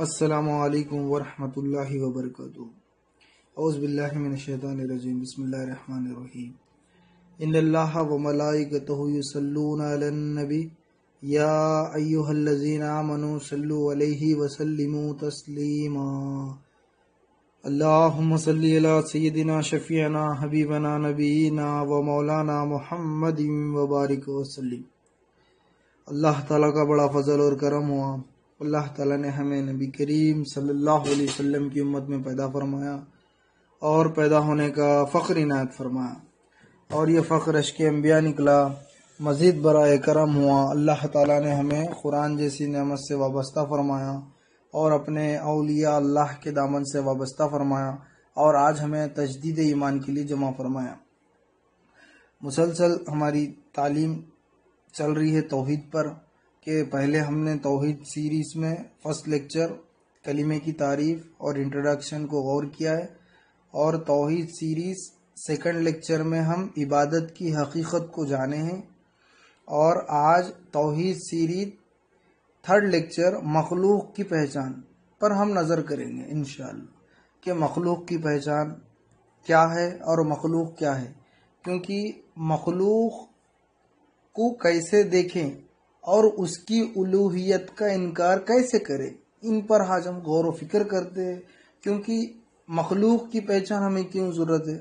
السلام علیکم ورحمۃ اللہ وبرکاتہ۔ اعوذ باللہ من الشیطان الرجیم، بسم اللہ الرحمن الرحیم۔ ان اللہ وملائکتہ یصلون علی النبی یا ایہا الذین آمنوا صلوا علیہ وسلموا تسلیما۔ اللہم صلی علی سیدنا شفیعنا حبیبنا نبینا و مولانا محمد وبارک وسلم۔ اللہ تعالیٰ کا بڑا فضل اور کرم ہوا، اللہ تعالیٰ نے ہمیں نبی کریم صلی اللہ علیہ وسلم کی امت میں پیدا فرمایا اور پیدا ہونے کا فخر عنایت فرمایا، اور یہ فخر اشک انبیاء نکلا۔ مزید برائے کرم ہوا، اللہ تعالیٰ نے ہمیں قرآن جیسی نعمت سے وابستہ فرمایا اور اپنے اولیاء اللہ کے دامن سے وابستہ فرمایا، اور آج ہمیں تجدید ایمان کے لیے جمع فرمایا۔ مسلسل ہماری تعلیم چل رہی ہے توحید پر، کہ پہلے ہم نے توحید سیریز میں فرسٹ لیکچر کلمے کی تعریف اور انٹروڈکشن کو غور کیا ہے، اور توحید سیریز سیکنڈ لیکچر میں ہم عبادت کی حقیقت کو جانے ہیں، اور آج توحید سیریز تھرڈ لیکچر مخلوق کی پہچان پر ہم نظر کریں گے انشاءاللہ، کہ مخلوق کی پہچان کیا ہے اور مخلوق کیا ہے، کیونکہ مخلوق کو کیسے دیکھیں اور اس کی الوہیت کا انکار کیسے کرے، ان پر آج ہم غور و فکر کرتے ہیں۔ کیونکہ مخلوق کی پہچان ہمیں کیوں ضرورت ہے،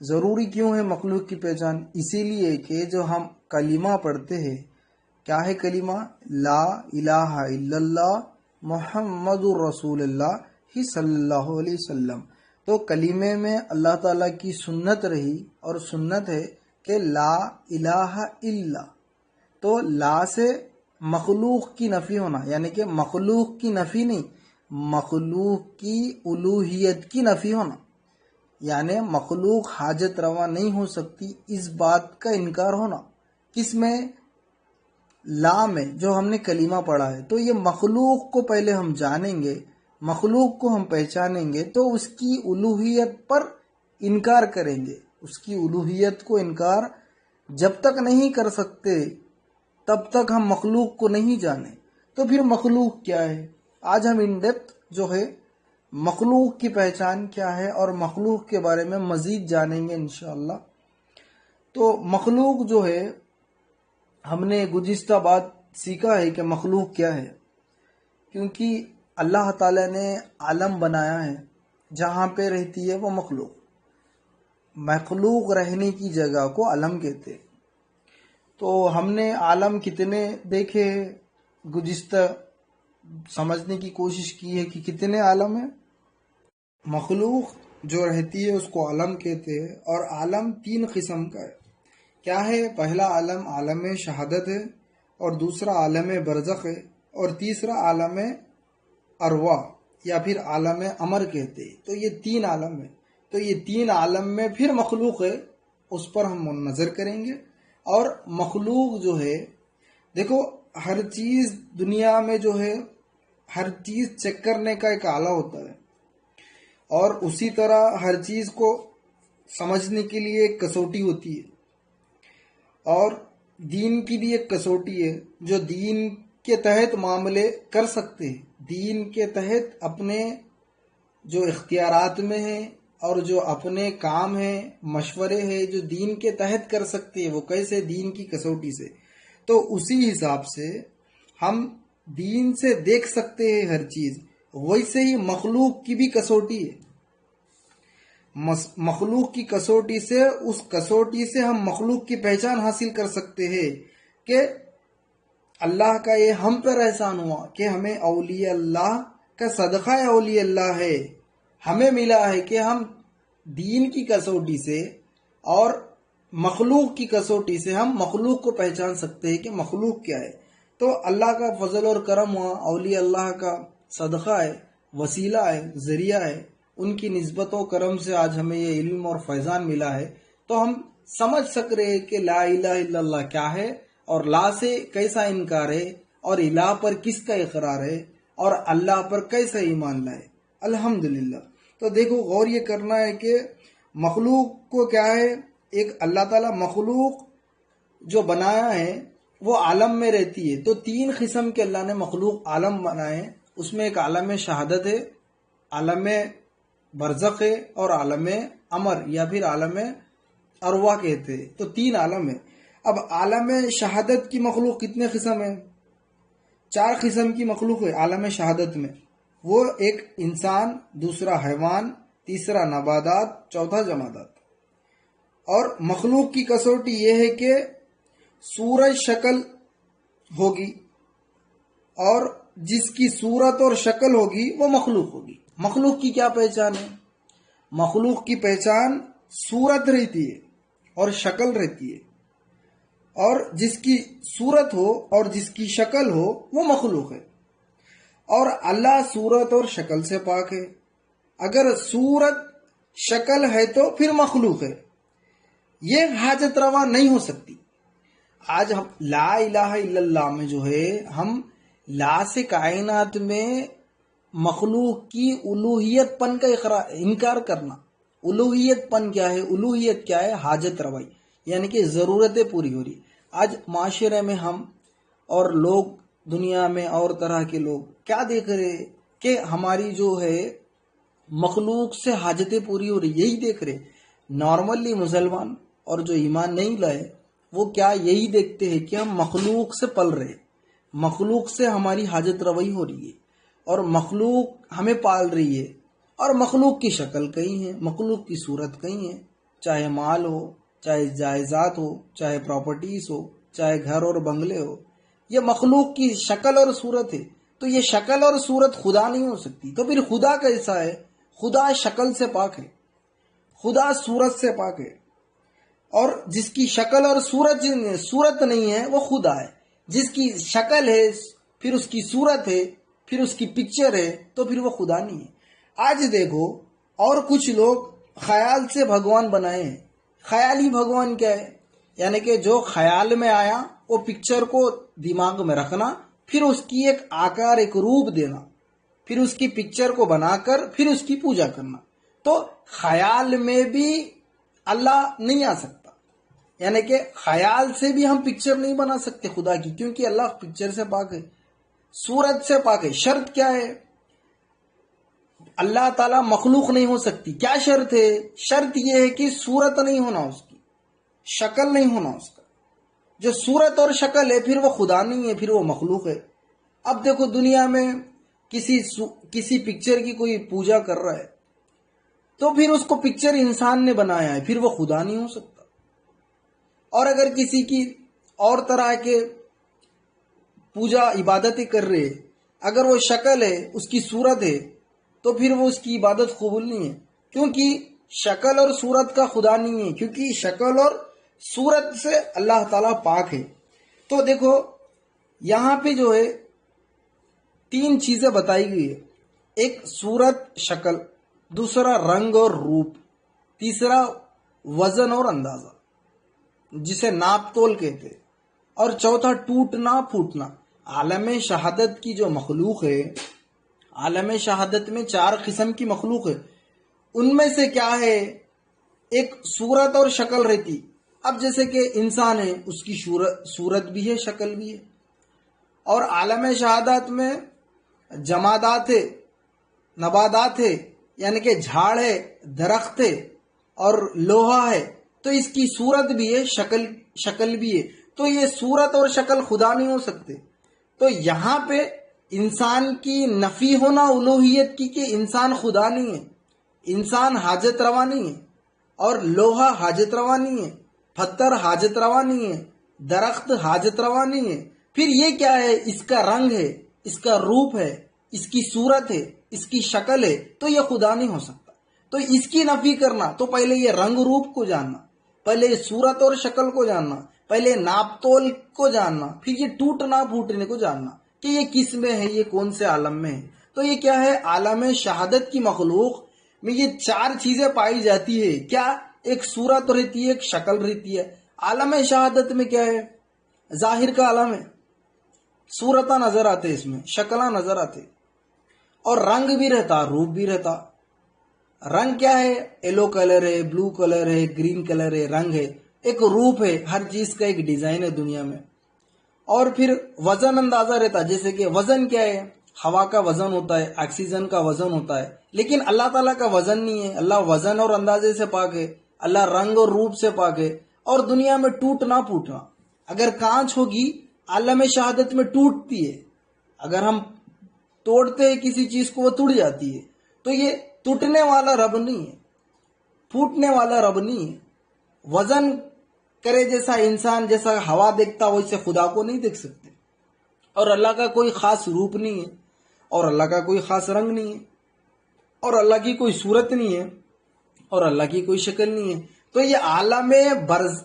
ضروری کیوں ہے مخلوق کی پہچان؟ اسی لیے کہ جو ہم کلمہ پڑھتے ہیں، کیا ہے کلمہ؟ لا الہ الا اللہ محمد الرسول اللہ ہی صلی اللہ علیہ وسلم۔ تو کلمے میں اللہ تعالیٰ کی سنت رہی، اور سنت ہے کہ لا الہ الا، تو لا سے مخلوق کی نفی ہونا، یعنی کہ مخلوق کی نفی نہیں، مخلوق کی الوہیت کی نفی ہونا، یعنی مخلوق حاجت روا نہیں ہو سکتی، اس بات کا انکار ہونا۔ کس میں؟ لا میں، جو ہم نے کلمہ پڑھا ہے۔ تو یہ مخلوق کو پہلے ہم جانیں گے، مخلوق کو ہم پہچانیں گے، تو اس کی الوہیت پر انکار کریں گے۔ اس کی الوہیت کو انکار جب تک نہیں کر سکتے تب تک ہم مخلوق کو نہیں جانیں۔ تو پھر مخلوق کیا ہے؟ آج ہم ان ڈیپتھ جو ہے مخلوق کی پہچان کیا ہے اور مخلوق کے بارے میں مزید جانیں گے انشاءاللہ۔ تو مخلوق جو ہے، ہم نے گزشتہ بات سیکھا ہے کہ مخلوق کیا ہے، کیونکہ اللہ تعالی نے عالم بنایا ہے، جہاں پہ رہتی ہے وہ مخلوق، مخلوق رہنے کی جگہ کو عالم کہتے ہیں۔ تو ہم نے عالم کتنے دیکھے، گزشتہ سمجھنے کی کوشش کی ہے کہ کتنے عالم ہیں۔ مخلوق جو رہتی ہے اس کو عالم کہتے ہیں، اور عالم تین قسم کا ہے۔ کیا ہے؟ پہلا عالم عالم شہادت ہے، اور دوسرا عالم برزخ ہے، اور تیسرا عالم ارواح یا پھر عالم امر کہتے ہیں۔ تو یہ تین عالم ہے۔ تو یہ تین عالم میں پھر مخلوق ہے، اس پر ہم نظر کریں گے۔ اور مخلوق جو ہے، دیکھو ہر چیز دنیا میں جو ہے، ہر چیز چیک کرنے کا ایک آلہ ہوتا ہے، اور اسی طرح ہر چیز کو سمجھنے کے لیے ایک کسوٹی ہوتی ہے، اور دین کی بھی ایک کسوٹی ہے، جو دین کے تحت معاملے کر سکتے ہیں، دین کے تحت اپنے جو اختیارات میں ہیں اور جو اپنے کام ہیں، مشورے ہیں، جو دین کے تحت کر سکتے ہیں، وہ کیسے؟ دین کی کسوٹی سے۔ تو اسی حساب سے ہم دین سے دیکھ سکتے ہیں ہر چیز، ویسے ہی مخلوق کی بھی کسوٹی ہے۔ مخلوق کی کسوٹی سے، اس کسوٹی سے ہم مخلوق کی پہچان حاصل کر سکتے ہیں کہ اللہ کا یہ ہم پر احسان ہوا کہ ہمیں اولیاء اللہ کا صدقہ اولیاء اللہ ہے، ہمیں ملا ہے کہ ہم دین کی کسوٹی سے اور مخلوق کی کسوٹی سے ہم مخلوق کو پہچان سکتے ہیں کہ مخلوق کیا ہے۔ تو اللہ کا فضل اور کرم ہوا، اولیاء اللہ کا صدقہ ہے، وسیلہ ہے، ذریعہ ہے، ان کی نسبت و کرم سے آج ہمیں یہ علم اور فیضان ملا ہے۔ تو ہم سمجھ سک رہے ہیں کہ لا الہ الا اللہ کیا ہے، اور لا سے کیسا انکار ہے، اور الہ پر کس کا اقرار ہے، اور اللہ پر کیسا ایمان لائے۔ الحمدللہ۔ تو دیکھو غور یہ کرنا ہے کہ مخلوق کو کیا ہے، ایک اللہ تعالیٰ مخلوق جو بنایا ہے وہ عالم میں رہتی ہے۔ تو تین قسم کے اللہ نے مخلوق عالم بنائے، اس میں ایک عالم شہادت ہے، عالم برزخ ہے، اور عالم امر یا پھر عالم ارواح کہتے ہیں۔ تو 3 عالم ہے۔ اب عالم شہادت کی مخلوق کتنے قسم ہیں؟ 4 قسم کی مخلوق ہے عالم شہادت میں۔ وہ ایک انسان، دوسرا حیوان، تیسرا نباتات، چوتھا جمادات۔ اور مخلوق کی کسوٹی یہ ہے کہ صورت شکل ہوگی، اور جس کی صورت اور شکل ہوگی وہ مخلوق ہوگی۔ مخلوق کی کیا پہچان ہے؟ مخلوق کی پہچان صورت رہتی ہے اور شکل رہتی ہے، اور جس کی صورت ہو اور جس کی شکل ہو وہ مخلوق ہے۔ اور اللہ صورت اور شکل سے پاک ہے۔ اگر صورت شکل ہے تو پھر مخلوق ہے، یہ حاجت روا نہیں ہو سکتی۔ آج ہم لا الہ الا اللہ میں جو ہے، ہم لا سے کائنات میں مخلوق کی الوہیت پن کا انکار کرنا۔ الوہیت پن کیا ہے؟ الوہیت کیا ہے؟ حاجت روائی، یعنی کہ ضرورتیں پوری ہو رہی۔ آج معاشرے میں ہم اور لوگ، دنیا میں اور طرح کے لوگ کیا دیکھ رہے کہ ہماری جو ہے مخلوق سے حاجتیں پوری ہو رہی، یہی دیکھ رہے۔ نارملی مسلمان اور جو ایمان نہیں لائے وہ کیا یہی دیکھتے ہیں کہ ہم مخلوق سے پل رہے، مخلوق سے ہماری حاجت روائی ہو رہی ہے، اور مخلوق ہمیں پال رہی ہے، اور مخلوق کی شکل کہیں ہے، مخلوق کی صورت کہیں ہے، چاہے مال ہو، چاہے جائیداد ہو، چاہے پراپرٹیز ہو، چاہے گھر اور بنگلے ہو، یہ مخلوق کی شکل اور صورت ہے۔ تو یہ شکل اور صورت خدا نہیں ہو سکتی۔ تو پھر خدا کیسا ہے؟ خدا شکل سے پاک ہے، خدا صورت سے پاک ہے، اور جس کی شکل اور صورت نہیں ہے وہ خدا ہے۔ جس کی شکل ہے، پھر اس کی صورت ہے، پھر اس کی پکچر ہے، تو پھر وہ خدا نہیں ہے۔ آج دیکھو، اور کچھ لوگ خیال سے بھگوان بنائے ہیں۔ خیالی بھگوان کیا ہے؟ یعنی کہ جو خیال میں آیا وہ پکچر کو دماغ میں رکھنا، پھر اس کی ایک آکار، ایک روپ دینا، پھر اس کی پکچر کو بنا کر پھر اس کی پوجا کرنا۔ تو خیال میں بھی اللہ نہیں آ سکتا، یعنی کہ خیال سے بھی ہم پکچر نہیں بنا سکتے خدا کی، کیونکہ اللہ پکچر سے پاک ہے، صورت سے پاک ہے۔ شرط کیا ہے؟ اللہ تعالیٰ مخلوق نہیں ہو سکتی۔ کیا شرط ہے؟ شرط یہ ہے کہ صورت نہیں ہونا اس کی، شکل نہیں ہونا اس کا۔ جو صورت اور شکل ہے پھر وہ خدا نہیں ہے، پھر وہ مخلوق ہے۔ اب دیکھو، دنیا میں کسی پکچر کی کوئی پوجا کر رہا ہے تو پھر اس کو پکچر انسان نے بنایا ہے، پھر وہ خدا نہیں ہو سکتا۔ اور اگر کسی کی اور طرح کے پوجا عبادتیں کر رہے، اگر وہ شکل ہے، اس کی صورت ہے، تو پھر وہ اس کی عبادت قبول نہیں ہے، کیونکہ شکل اور صورت کا خدا نہیں ہے، کیونکہ شکل اور صورت سے اللہ تعالیٰ پاک ہے۔ تو دیکھو، یہاں پہ جو ہے 3 چیزیں بتائی گئی ہے۔ ایک صورت شکل، دوسرا رنگ اور روپ، تیسرا وزن اور اندازہ جسے ناپ تول کہتے، اور چوتھا ٹوٹنا پھوٹنا۔ عالم شہادت کی جو مخلوق ہے، عالم شہادت میں 4 قسم کی مخلوق ہے۔ ان میں سے کیا ہے؟ ایک صورت اور شکل رہتی۔ اب جیسے کہ انسان ہے، اس کی صورت بھی ہے، شکل بھی ہے۔ اور عالم شہادت میں جمادات ہے، نباتات ہے، یعنی کہ جھاڑ ہے، درخت ہے اور لوہا ہے، تو اس کی صورت بھی ہے، شکل بھی ہے۔ تو یہ صورت اور شکل خدا نہیں ہو سکتے۔ تو یہاں پہ انسان کی نفی ہونا الوہیت کی کہ انسان خدا نہیں ہے، انسان حاجت روا نہیں ہے، اور لوہا حاجت روا نہیں ہے، پتھر حاجت روا نہیں ہے، درخت حاجت روا نہیں ہے۔ پھر یہ کیا ہے؟ اس کا رنگ ہے، اس کا روپ ہے، اس کی صورت ہے، اس کی شکل ہے، تو یہ خدا نہیں ہو سکتا۔ تو اس کی نفی کرنا تو پہلے یہ رنگ روپ کو جاننا، پہلے یہ صورت اور شکل کو جاننا، پہلے ناپ تول کو جاننا، پھر یہ ٹوٹنا پھوٹنے کو جاننا کہ یہ کس میں ہے، یہ کون سے عالم میں ہے۔ تو یہ کیا ہے؟ عالم شہادت کی مخلوق میں یہ 4 چیزیں پائی جاتی ہے۔ کیا؟ ایک صورت رہتی ہے، ایک شکل رہتی ہے۔ عالم شہادت میں کیا ہے؟ ظاہر کا عالم ہے، صورتاں نظر آتے، اس میں شکلاں نظر آتے، اور رنگ بھی رہتا، روپ بھی رہتا۔ رنگ کیا ہے؟ یلو کلر ہے، بلو کلر ہے، گرین کلر ہے، رنگ ہے، ایک روپ ہے، ہر چیز کا ایک ڈیزائن ہے دنیا میں۔ اور پھر وزن اندازہ رہتا، جیسے کہ وزن کیا ہے؟ ہوا کا وزن ہوتا ہے، آکسیجن کا وزن ہوتا ہے، لیکن اللہ تعالیٰ کا وزن نہیں ہے۔ اللہ وزن اور اندازے سے پاک ہے، اللہ رنگ اور روپ سے پاک ہے۔ اور دنیا میں ٹوٹنا پھوٹنا، اگر کانچ ہوگی عالم شہادت میں ٹوٹتی ہے، اگر ہم توڑتے ہیں کسی چیز کو وہ ٹوٹ جاتی ہے، تو یہ ٹوٹنے والا رب نہیں ہے، پھوٹنے والا رب نہیں ہے۔ وزن کرے جیسا انسان جیسا ہوا دیکھتا ویسے خدا کو نہیں دیکھ سکتے۔ اور اللہ کا کوئی خاص روپ نہیں ہے، اور اللہ کا کوئی خاص رنگ نہیں ہے، اور اللہ کی کوئی صورت نہیں ہے، اور اللہ کی کوئی شکل نہیں ہے۔ تو یہ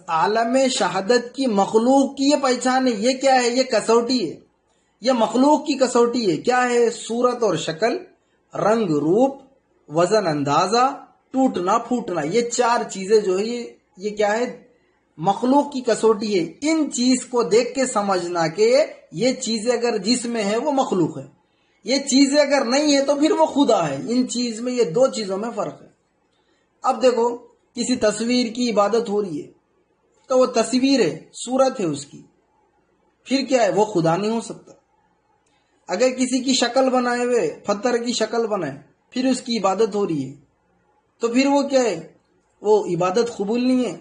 عالم شہادت کی مخلوق کی یہ پہچان ہے۔ یہ کیا ہے؟ یہ کسوٹی ہے، یہ مخلوق کی کسوٹی ہے۔ کیا ہے؟ صورت اور شکل، رنگ روپ، وزن اندازہ، ٹوٹنا پھوٹنا، یہ چار چیزیں جو ہے یہ کیا ہے؟ مخلوق کی کسوٹی ہے۔ ان چیز کو دیکھ کے سمجھنا کہ یہ چیزیں اگر جس میں ہے وہ مخلوق ہے، یہ چیزیں اگر نہیں ہے تو پھر وہ خدا ہے۔ ان چیز میں، یہ دو چیزوں میں فرق ہے۔ اب دیکھو، کسی تصویر کی عبادت ہو رہی ہے تو وہ تصویر ہے، صورت ہے اس کی، پھر کیا ہے؟ وہ خدا نہیں ہو سکتا۔ اگر کسی کی شکل بنائے ہوئے، پتھر کی شکل بنائے، پھر اس کی عبادت ہو رہی ہے تو پھر وہ کیا ہے؟ وہ عبادت قبول نہیں ہے۔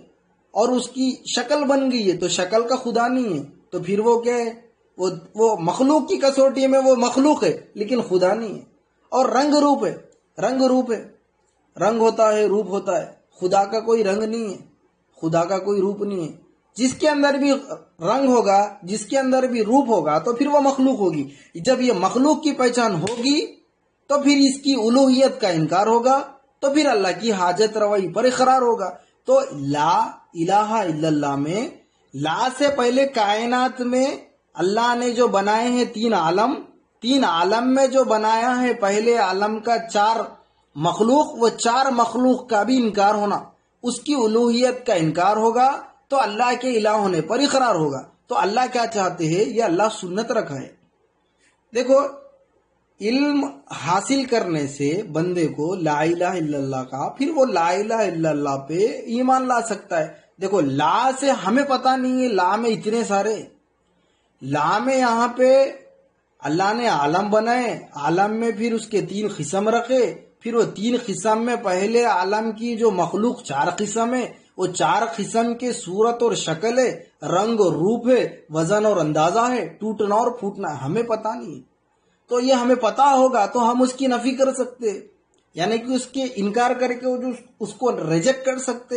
اور اس کی شکل بن گئی ہے تو شکل کا خدا نہیں ہے، تو پھر وہ کیا ہے؟ وہ مخلوق کی کسوٹی میں وہ مخلوق ہے لیکن خدا نہیں ہے۔ اور رنگ روپ ہے، رنگ روپ ہے، رنگ ہوتا ہے، روپ ہوتا ہے۔ خدا کا کوئی رنگ نہیں ہے، خدا کا کوئی روپ نہیں ہے۔ جس کے اندر بھی رنگ ہوگا، جس کے اندر بھی روپ ہوگا تو پھر وہ مخلوق ہوگی۔ جب یہ مخلوق کی پہچان ہوگی تو پھر اس کی الوہیت کا انکار ہوگا، تو پھر اللہ کی حاجت روائی پر اقرار ہوگا۔ تو لا الہ الا اللہ میں، لا سے پہلے کائنات میں اللہ نے جو بنائے ہیں تین عالم میں جو بنایا ہے پہلے عالم کا چار مخلوق، وہ چار مخلوق کا بھی انکار ہونا، اس کی الوہیت کا انکار ہوگا، تو اللہ کے الہ ہونے پر اقرار ہوگا۔ تو اللہ کیا چاہتے ہیں؟ یہ اللہ سنت رکھا ہے۔ دیکھو، علم حاصل کرنے سے بندے کو لا الہ الا اللہ کا، پھر وہ لا الہ الا اللہ پہ ایمان لا سکتا ہے۔ دیکھو، لا سے ہمیں پتہ نہیں ہے، لا میں اتنے سارے، لا میں یہاں پہ اللہ نے عالم بنائے، عالم میں پھر اس کے تین قسم رکھے، پھر وہ تین قسم میں پہلے عالم کی جو مخلوق چار قسم ہے، وہ چار قسم کے صورت اور شکل ہے، رنگ اور روپ ہے، وزن اور اندازہ ہے، ٹوٹنا اور پھوٹنا، ہمیں پتہ نہیں۔ تو یہ ہمیں پتا ہوگا تو ہم اس کی نفی کر سکتے، یعنی کہ اس کے انکار کر کے اس کو ریجیکٹ کر سکتے،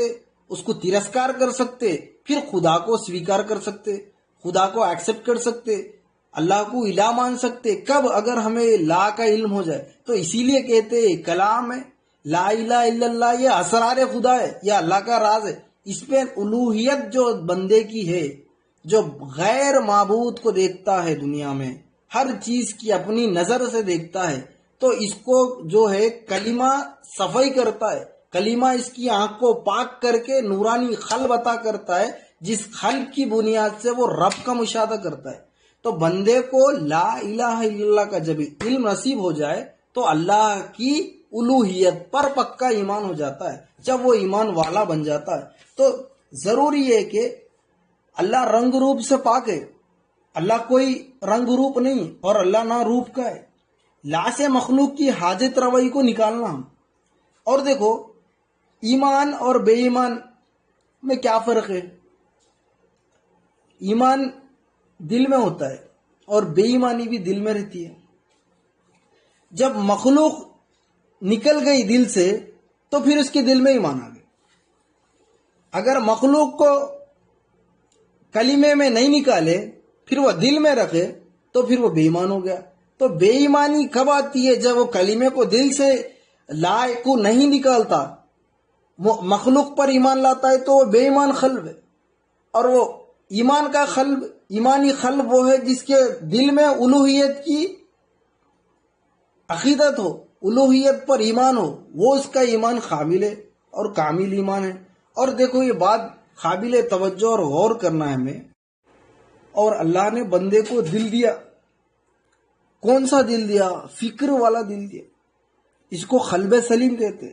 اس کو ترسکار کر سکتے، پھر خدا کو سویکار کر سکتے، خدا کو ایکسپٹ کر سکتے، اللہ کو الہ مان سکتے۔ کب؟ اگر ہمیں لا کا علم ہو جائے۔ تو اسی لیے کہتے ہیں کلام ہے، لا الہ الا اللہ، یہ اسرار خدا ہے، یہ اللہ کا راز ہے۔ اس پہ الوہیت جو بندے کی ہے، جو غیر معبود کو دیکھتا ہے دنیا میں، ہر چیز کی اپنی نظر سے دیکھتا ہے، تو اس کو جو ہے کلمہ صفائی کرتا ہے، کلمہ اس کی آنکھ کو پاک کر کے نورانی خلب عطا کرتا ہے، جس خلب کی بنیاد سے وہ رب کا مشاہدہ کرتا ہے۔ تو بندے کو لا الہ الا اللہ کا جب علم نصیب ہو جائے تو اللہ کی الوہیت پر پکا ایمان ہو جاتا ہے۔ جب وہ ایمان والا بن جاتا ہے تو ضروری ہے کہ اللہ رنگ روپ سے پاک ہے، اللہ کوئی رنگ روپ نہیں، اور اللہ نہ روپ کا ہے۔ لا سے مخلوق کی حاجت روائی کو نکالنا ہم۔ اور دیکھو، ایمان اور بے ایمان میں کیا فرق ہے؟ ایمان دل میں ہوتا ہے اور بے ایمانی بھی دل میں رہتی ہے۔ جب مخلوق نکل گئی دل سے تو پھر اس کے دل میں ایمان آ گیا۔ اگر مخلوق کو کلمے میں نہیں نکالے، پھر وہ دل میں رکھے، تو پھر وہ بے ایمان ہو گیا۔ تو بے ایمانی کب آتی ہے؟ جب وہ کلمے کو دل سے لا کو نہیں نکالتا، وہ مخلوق پر ایمان لاتا ہے تو وہ بے ایمان قلب ہے۔ اور وہ ایمان کا قلب، ایمانی قلب وہ ہے جس کے دل میں الوہیت کی عقیدت ہو، الوہیت پر ایمان ہو، وہ اس کا ایمان قابل ہے اور کامل ایمان ہے۔ اور دیکھو، یہ بات قابل توجہ اور غور کرنا ہے ہمیں۔ اور اللہ نے بندے کو دل دیا، کون سا دل دیا؟ فکر والا دل دیا، اس کو قلب سلیم کہتے۔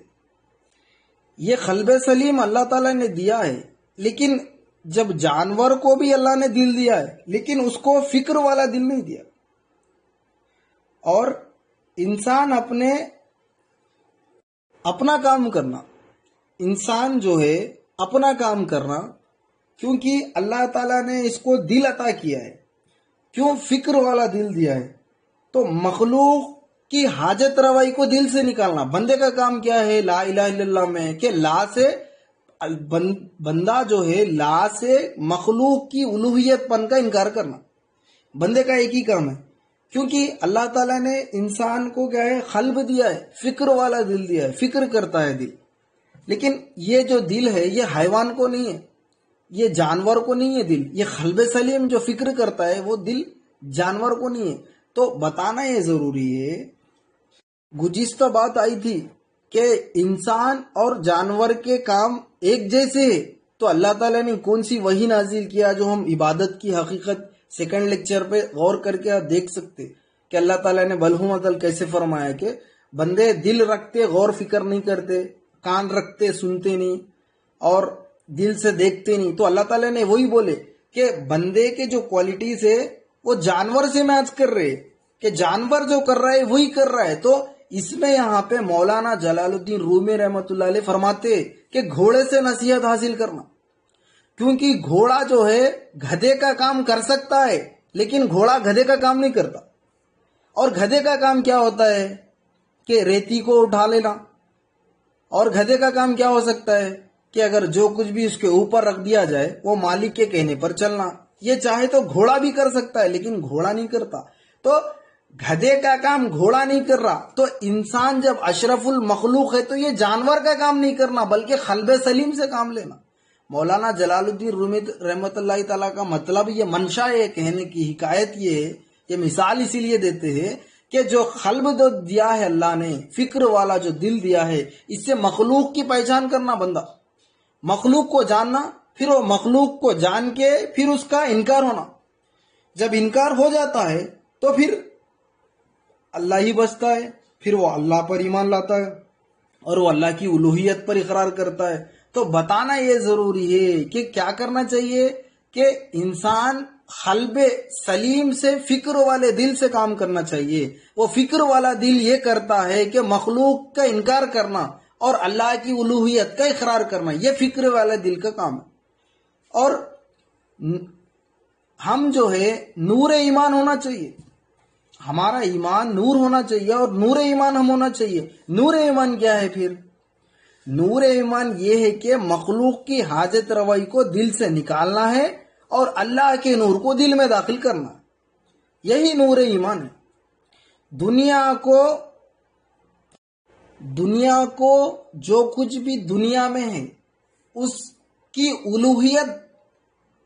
یہ قلب سلیم اللہ تعالیٰ نے دیا ہے، لیکن جب جانور کو بھی اللہ نے دل دیا ہے لیکن اس کو فکر والا دل نہیں دیا۔ اور انسان اپنا کام کرنا، انسان جو ہے اپنا کام کرنا، کیونکہ اللہ تعالیٰ نے اس کو دل عطا کیا ہے، کیوں فکر والا دل دیا ہے، تو مخلوق کی حاجت روائی کو دل سے نکالنا۔ بندے کا کام کیا ہے لا الہ الا اللہ میں، کہ لا سے بندہ جو ہے لا سے مخلوق کی الوہیت پن کا انکار کرنا، بندے کا ایک ہی کام ہے۔ کیونکہ اللہ تعالیٰ نے انسان کو کیا ہے قلب دیا ہے، فکر والا دل دیا ہے، فکر کرتا ہے دل، لیکن یہ جو دل ہے یہ حیوان کو نہیں ہے، یہ جانور کو نہیں ہے دل، یہ قلب سلیم جو فکر کرتا ہے وہ دل جانور کو نہیں ہے۔ تو بتانا یہ ضروری ہے، گزشتہ بات آئی تھی کہ انسان اور جانور کے کام ایک جیسے ہے، تو اللہ تعالیٰ نے کون سی وحی نازل کیا جو ہم عبادت کی حقیقت سیکنڈ لیکچر پہ غور کر کے آپ دیکھ سکتے کہ اللہ تعالیٰ نے بلہو مطل کیسے فرمایا کہ بندے دل رکھتے غور فکر نہیں کرتے، کان رکھتے سنتے نہیں، اور دل سے دیکھتے نہیں۔ تو اللہ تعالیٰ نے وہی بولے کہ بندے کے جو کوالٹیز ہے وہ جانور سے میچ کر رہے، کہ جانور جو کر رہا ہے وہی کر رہا ہے۔ تو اس میں یہاں پہ مولانا جلال الدین رومی رحمۃ اللہ علیہ فرماتے کہ گھوڑے سے نصیحت حاصل کرنا، کیونکہ گھوڑا جو ہے گدھے کا کام کر سکتا ہے، لیکن گھوڑا گدھے کا کام نہیں کرتا۔ اور گدھے کا کام کیا ہوتا ہے کہ ریتی کو اٹھا لینا، اور گدھے کا کام کیا ہو سکتا ہے کہ اگر جو کچھ بھی اس کے اوپر رکھ دیا جائے وہ مالک کے کہنے پر چلنا۔ یہ چاہے تو گھوڑا بھی کر سکتا ہے، لیکن گھوڑا نہیں کرتا۔ تو گدھے کا کام گھوڑا نہیں کر رہا، تو انسان جب اشرف المخلوق ہے تو یہ جانور کا کام نہیں کرنا بلکہ قلب سلیم سے کام لینا۔ مولانا جلال الدین رومی رحمۃ اللہ تعالیٰ کا مطلب یہ منشا ہے کہنے کی، حکایت یہ ہے، یہ مثال اسی لیے دیتے ہیں کہ جو قلب جو دیا ہے اللہ نے، فکر والا جو دل دیا ہے، اس سے مخلوق کی پہچان کرنا بندہ، مخلوق کو جاننا، پھر وہ مخلوق کو جان کے پھر اس کا انکار ہونا۔ جب انکار ہو جاتا ہے تو پھر اللہ ہی بچتا ہے، پھر وہ اللہ پر ایمان لاتا ہے اور وہ اللہ کی الوہیت پر اقرار کرتا ہے۔ تو بتانا یہ ضروری ہے کہ کیا کرنا چاہیے کہ انسان قلب سلیم سے فکر والے دل سے کام کرنا چاہیے۔ وہ فکر والا دل یہ کرتا ہے کہ مخلوق کا انکار کرنا اور اللہ کی الوہیت کا اقرار کرنا، یہ فکر والے دل کا کام ہے۔ اور ہم جو ہے نور ایمان ہونا چاہیے، ہمارا ایمان نور ہونا چاہیے، اور نور ایمان ہم ہونا چاہیے۔ نور ایمان کیا ہے پھر؟ نور ایمان یہ ہے کہ مخلوق کی حاجت روائی کو دل سے نکالنا ہے اور اللہ کے نور کو دل میں داخل کرنا، یہی نور ایمان ہے۔ دنیا کو جو کچھ بھی دنیا میں ہے اس کی الوہیت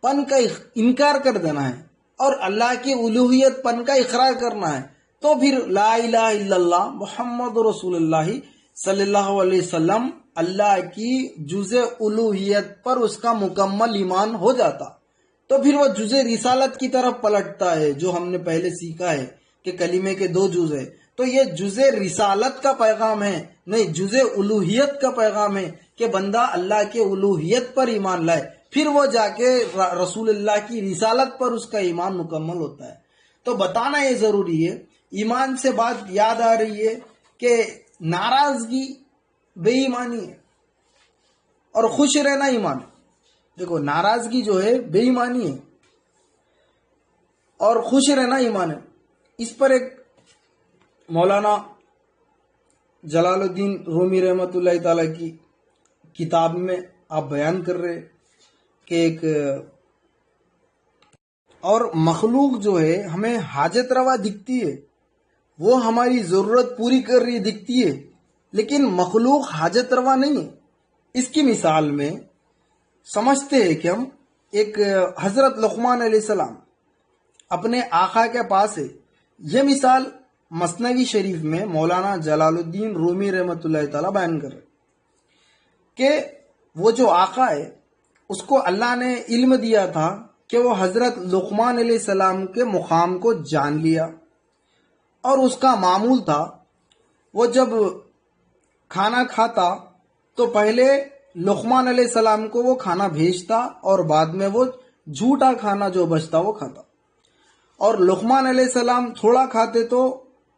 پن کا انکار کر دینا ہے اور اللہ کی الوہیت پن کا اقرار کرنا ہے، تو پھر لا الہ الا اللہ محمد رسول اللہ صلی اللہ علیہ وسلم اللہ کی جزء الوہیت پر اس کا مکمل ایمان ہو جاتا۔ تو پھر وہ جزء رسالت کی طرف پلٹتا ہے، جو ہم نے پہلے سیکھا ہے کہ کلمے کے دو جز ہیں۔ تو یہ جزء رسالت کا پیغام ہے، نہیں جزء الوہیت کا پیغام ہے کہ بندہ اللہ کے الوہیت پر ایمان لائے، پھر وہ جا کے رسول اللہ کی رسالت پر اس کا ایمان مکمل ہوتا ہے۔ تو بتانا یہ ضروری ہے۔ ایمان سے بات یاد آ رہی ہے کہ ناراضگی بے ایمانی ہے اور خوش رہنا ایمان ہے۔ دیکھو ناراضگی جو ہے بے ایمانی ہے اور خوش رہنا ایمان ہے۔ اس پر ایک مولانا جلال الدین رومی رحمۃ اللہ تعالی کی کتاب میں آپ بیان کر رہے کہ ایک اور مخلوق جو ہے ہمیں حاجت روا دکھتی ہے، وہ ہماری ضرورت پوری کر رہی دکھتی ہے، لیکن مخلوق حاجت روا نہیں ہے۔ اس کی مثال میں سمجھتے ہیں کہ ہم ایک حضرت لقمان علیہ السلام اپنے آقا کے پاس ہے۔ یہ مثال مثنوی شریف میں مولانا جلال الدین رومی رحمۃ اللہ تعالی بیان کر رہے کہ وہ جو آقا ہے اس کو اللہ نے علم دیا تھا کہ وہ حضرت لقمان علیہ السلام کے مقام کو جان لیا، اور اس کا معمول تھا وہ جب کھانا کھاتا تو پہلے لقمان علیہ السلام کو وہ کھانا بھیجتا اور بعد میں وہ جھوٹا کھانا جو بچتا وہ کھاتا، اور لقمان علیہ السلام تھوڑا کھاتے تو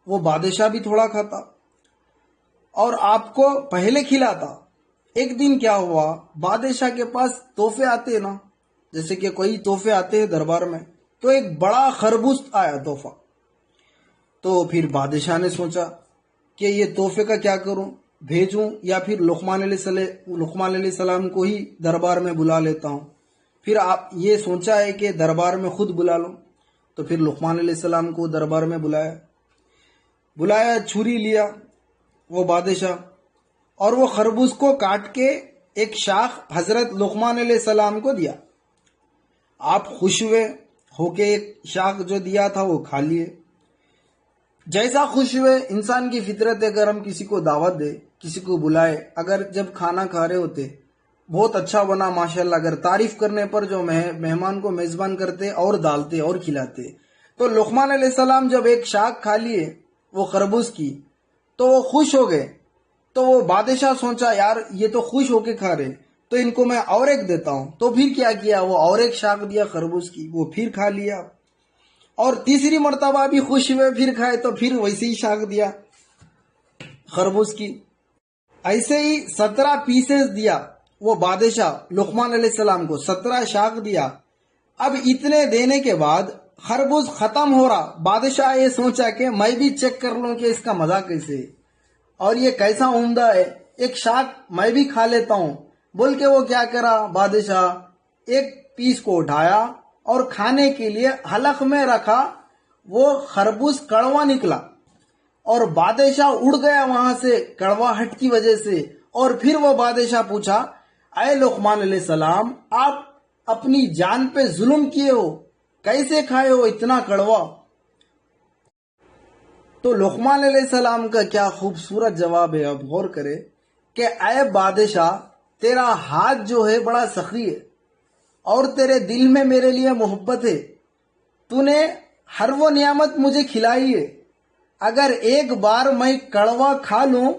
وہ بادشاہ بھی تھوڑا کھاتا اور آپ کو پہلے کھلاتا۔ ایک دن کیا ہوا، بادشاہ کے پاس تحفے آتے ہیں نا، جیسے کہ کوئی تحفے آتے ہیں دربار میں، تو ایک بڑا خربوز آیا تحفہ۔ تو پھر بادشاہ نے سوچا کہ یہ تحفے کا کیا کروں، بھیجوں یا پھر لقمان علیہ السلام کو ہی دربار میں بلا لیتا ہوں۔ پھر آپ یہ سوچا ہے کہ دربار میں خود بلا لوں، تو پھر لقمان علیہ السلام کو دربار میں بلایا، چھری لیا وہ بادشاہ، اور وہ خربوز کو کاٹ کے ایک شاخ حضرت لقمان علیہ السلام کو دیا۔ آپ خوش ہوئے ہو کے ایک شاخ جو دیا تھا وہ کھا لیے۔ جیسا خوش ہوئے، انسان کی فطرت ہے، اگر ہم کسی کو دعوت دے، کسی کو بلائے، اگر جب کھانا کھا رہے ہوتے بہت اچھا بنا ماشاءاللہ، اگر تعریف کرنے پر جو مہمان کو میزبان کرتے اور ڈالتے اور کھلاتے، تو لقمان علیہ السلام جب ایک شاخ کھا لیے وہ خربوز کی تو وہ خوش ہو گئے۔ تو وہ بادشاہ سوچا یار یہ تو خوش ہو کے کھا رہے، تو ان کو میں اور ایک دیتا ہوں۔ تو پھر کیا کیا، وہ اور ایک شاخ دیا خربوز کی، وہ پھر کھا لیا، اور تیسری مرتبہ بھی خوش ہوئے پھر کھائے، تو پھر ویسے ہی شاخ دیا خربوز کی۔ ایسے ہی 17 پیسز دیا وہ بادشاہ لقمان علیہ السلام کو، 17 شاخ دیا۔ اب اتنے دینے کے بعد خربوز ختم ہو رہا، بادشاہ یہ سوچا کہ میں بھی چیک کر لوں کہ اس کا مزہ کیسے ہے اور یہ کیسا عمدہ ہے، ایک شاخ میں بھی کھا لیتا ہوں بول کے وہ کیا کرا، بادشاہ ایک پیس کو اٹھایا اور کھانے کے لیے حلق میں رکھا۔ وہ خربوز کڑوا نکلا اور بادشاہ اڑ گیا وہاں سے کڑواہٹ کی وجہ سے۔ اور پھر وہ بادشاہ پوچھا، اے لقمان علیہ السلام، آپ اپنی جان پہ ظلم کیے ہو، کیسے کھائے ہو اتنا کڑوا؟ تو لقمان علیہ السلام کا کیا خوبصورت جواب ہے، اب غور کرے کہ اے بادشاہ، تیرا ہاتھ جو ہے بڑا سخی ہے اور تیرے دل میں میرے لیے محبت ہے، تو نے ہر وہ نعمت مجھے کھلائی ہے، اگر ایک بار میں کڑوا کھا لوں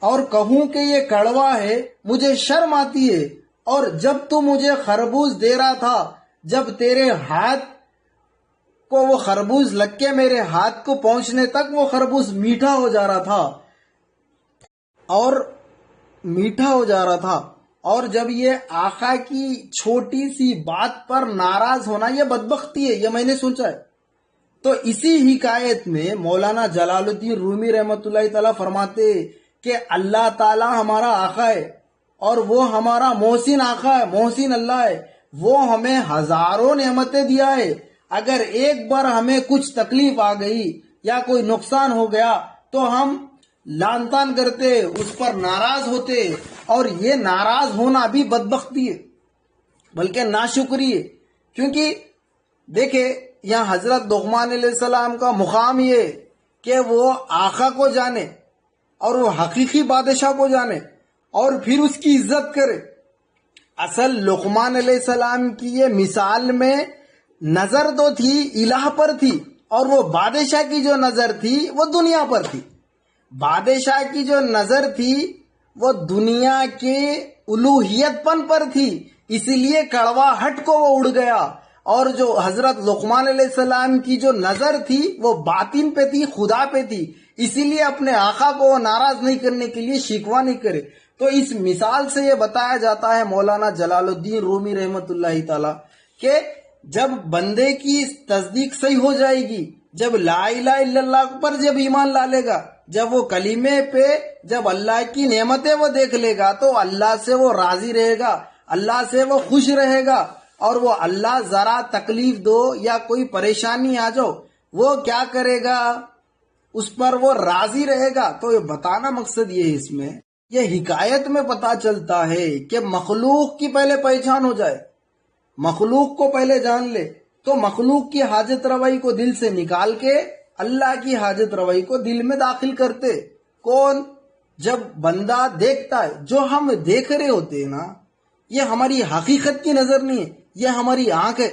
اور کہوں کہ یہ کڑوا ہے مجھے شرم آتی ہے۔ اور جب تو مجھے خربوز دے رہا تھا، جب تیرے ہاتھ کو وہ خربوز لگ کے میرے ہاتھ کو پہنچنے تک وہ خربوز میٹھا ہو جا رہا تھا، اور جب یہ آقا کی چھوٹی سی بات پر ناراض ہونا یہ بدبختی ہے، یہ میں نے سوچا ہے۔ تو اسی حکایت میں مولانا جلال الدین رومی رحمۃ اللہ تعالی فرماتے کہ اللہ تعالی ہمارا آقا ہے اور وہ ہمارا محسن آقا ہے، محسن اللہ ہے، وہ ہمیں ہزاروں نعمتیں دیا ہے، اگر ایک بار ہمیں کچھ تکلیف آ گئی یا کوئی نقصان ہو گیا تو ہم لان تان کرتے، اس پر ناراض ہوتے، اور یہ ناراض ہونا بھی بدبختی ہے بلکہ ناشکری ہے۔ کیونکہ دیکھیں یہاں حضرت لقمان علیہ السلام کا مقام یہ کہ وہ آقا کو جانے اور وہ حقیقی بادشاہ کو جانے اور پھر اس کی عزت کرے۔ اصل لقمان علیہ السلام کی یہ مثال میں نظر تو تھی الہ پر تھی، اور وہ بادشاہ کی جو نظر تھی وہ دنیا پر تھی۔ بادشاہ کی جو نظر تھی وہ دنیا کے الوہیت پن پر تھی، اسی لیے کڑواہٹ کو وہ اڑ گیا، اور جو حضرت لقمان علیہ السلام کی جو نظر تھی وہ باطن پہ تھی، خدا پہ تھی، اسی لیے اپنے آقا کو وہ ناراض نہیں کرنے کے لیے شکوہ نہیں کرے۔ تو اس مثال سے یہ بتایا جاتا ہے مولانا جلال الدین رومی رحمۃ اللہ تعالی کہ جب بندے کی تصدیق صحیح ہو جائے گی، جب لا الہ الا اللہ پر جب ایمان لا لے گا، جب وہ کلمے پہ جب اللہ کی نعمتیں وہ دیکھ لے گا تو اللہ سے وہ راضی رہے گا، اللہ سے وہ خوش رہے گا، اور وہ اللہ ذرا تکلیف دو یا کوئی پریشانی آ جاؤ وہ کیا کرے گا، اس پر وہ راضی رہے گا۔ تو یہ بتانا مقصد یہ ہے، اس میں یہ حکایت میں پتا چلتا ہے کہ مخلوق کی پہلے پہچان ہو جائے، مخلوق کو پہلے جان لے، تو مخلوق کی حاجت روائی کو دل سے نکال کے اللہ کی حاجت روائی کو دل میں داخل کرتے۔ کون؟ جب بندہ دیکھتا ہے، جو ہم دیکھ رہے ہوتے ہیں نا، یہ ہماری حقیقت کی نظر نہیں ہے، یہ ہماری آنکھ ہے۔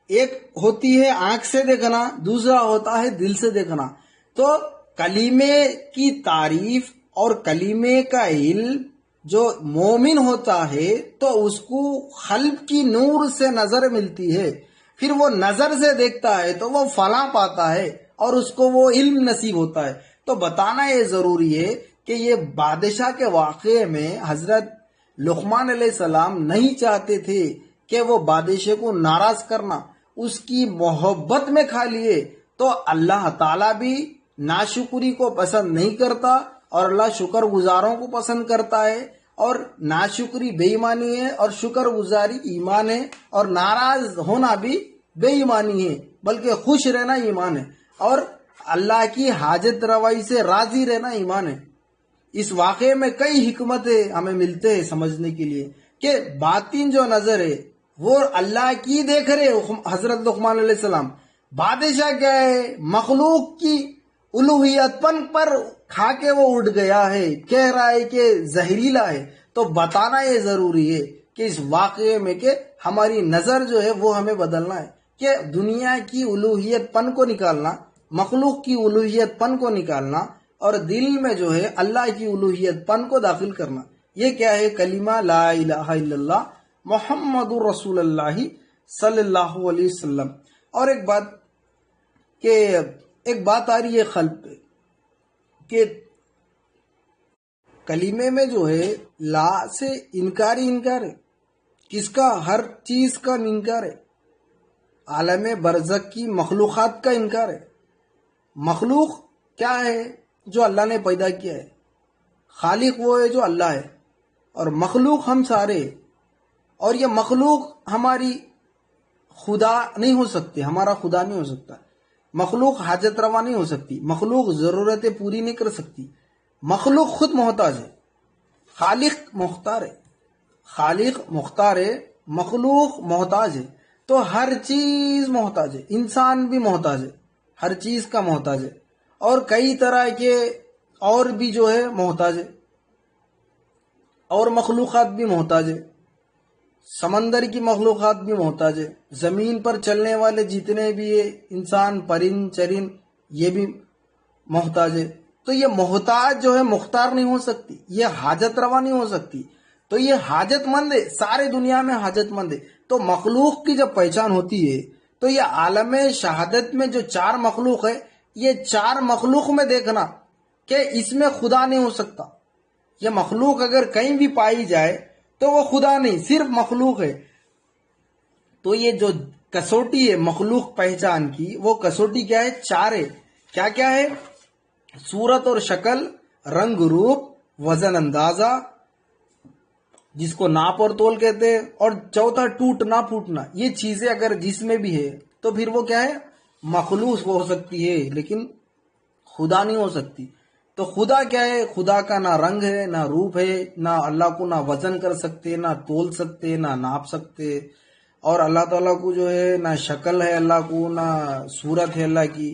ایک ہوتی ہے آنکھ سے دیکھنا، دوسرا ہوتا ہے دل سے دیکھنا۔ تو کلمے کی تعریف اور کلمے کا علم جو مومن ہوتا ہے تو اس کو قلب کی نور سے نظر ملتی ہے، پھر وہ نظر سے دیکھتا ہے تو وہ فلاں پاتا ہے، اور اس کو وہ علم نصیب ہوتا ہے۔ تو بتانا یہ ضروری ہے کہ یہ بادشاہ کے واقعے میں حضرت لقمان علیہ السلام نہیں چاہتے تھے کہ وہ بادشاہ کو ناراض کرنا، اس کی محبت میں کھا لیے۔ تو اللہ تعالیٰ بھی ناشکری کو پسند نہیں کرتا اور اللہ شکر گزاروں کو پسند کرتا ہے، اور ناشکری بے ایمانی ہے اور شکر گزاری ایمان ہے، اور ناراض ہونا بھی بے ایمانی ہے، بلکہ خوش رہنا ایمان ہے، اور اللہ کی حاجت روائی سے راضی رہنا ایمان ہے۔ اس واقعے میں کئی حکمتیں ہمیں ملتے ہیں سمجھنے کے لیے کہ باطن جو نظر ہے وہ اللہ کی دیکھ رہے حضرت لقمان علیہ السلام۔ بادشاہ کیا ہے؟ مخلوق کی الوہیت پن پر کھا کے وہ اٹھ گیا ہے، کہہ رہا ہے کہ زہریلا ہے۔ تو بتانا یہ ضروری ہے کہ اس واقعے میں کہ ہماری نظر جو ہے وہ ہمیں بدلنا ہے، کہ دنیا کی الوہیت پن کو نکالنا، مخلوق کی الوہیت پن کو نکالنا، اور دل میں جو ہے اللہ کی الوہیت پن کو داخل کرنا۔ یہ کیا ہے؟ کلمہ لا الہ الا اللہ محمد رسول اللہ صلی اللہ علیہ وسلم۔ اور ایک بات آ رہی ہے خلق پہ کہ کلمے میں جو ہے لا سے انکار ہے۔ کس کا؟ ہر چیز کا انکار ہے۔ عالم برزخ کی مخلوقات کا انکار ہے۔ مخلوق کیا ہے؟ جو اللہ نے پیدا کیا ہے۔ خالق وہ ہے جو اللہ ہے، اور مخلوق ہم سارے، اور یہ مخلوق ہماری خدا نہیں ہو سکتی، ہمارا خدا نہیں ہو سکتا۔ مخلوق حاجت روا نہیں ہو سکتی، مخلوق ضرورتیں پوری نہیں کر سکتی، مخلوق خود محتاج ہے، خالق مختار ہے، خالق مختار ہے، مخلوق محتاج ہے۔ تو ہر چیز محتاج ہے، انسان بھی محتاج ہے، ہر چیز کا محتاج ہے، اور کئی طرح کے اور بھی جو ہے محتاج ہے، اور مخلوقات بھی محتاج ہے، سمندر کی مخلوقات بھی محتاج ہے، زمین پر چلنے والے جتنے بھی انسان پرند چرند یہ بھی محتاج ہے۔ تو یہ محتاج جو ہے مختار نہیں ہو سکتی، یہ حاجت روا نہیں ہو سکتی، تو یہ حاجت مند ہے، سارے دنیا میں حاجت مند ہے۔ تو مخلوق کی جب پہچان ہوتی ہے تو یہ عالم شہادت میں جو چار مخلوق ہے، یہ چار مخلوق میں دیکھنا کہ اس میں خدا نہیں ہو سکتا۔ یہ مخلوق اگر کہیں بھی پائی جائے تو وہ خدا نہیں، صرف مخلوق ہے۔ تو یہ جو کسوٹی ہے مخلوق پہچان کی، وہ کسوٹی کیا ہے؟ چار ہے۔ کیا کیا ہے؟ صورت اور شکل، رنگ روپ، وزن اندازہ جس کو ناپ اور تول کہتے ہیں، اور چوتھا ٹوٹنا پھوٹنا۔ یہ چیزیں اگر جس میں بھی ہے تو پھر وہ کیا ہے؟ مخلوق ہو سکتی ہے، لیکن خدا نہیں ہو سکتی۔ تو خدا کیا ہے؟ خدا کا نہ رنگ ہے، نہ روپ ہے، نہ اللہ کو نہ وزن کر سکتے، نہ تول سکتے، نہ ناپ سکتے، اور اللہ تعالیٰ کو جو ہے نہ شکل ہے اللہ کو، نہ صورت ہے اللہ کی،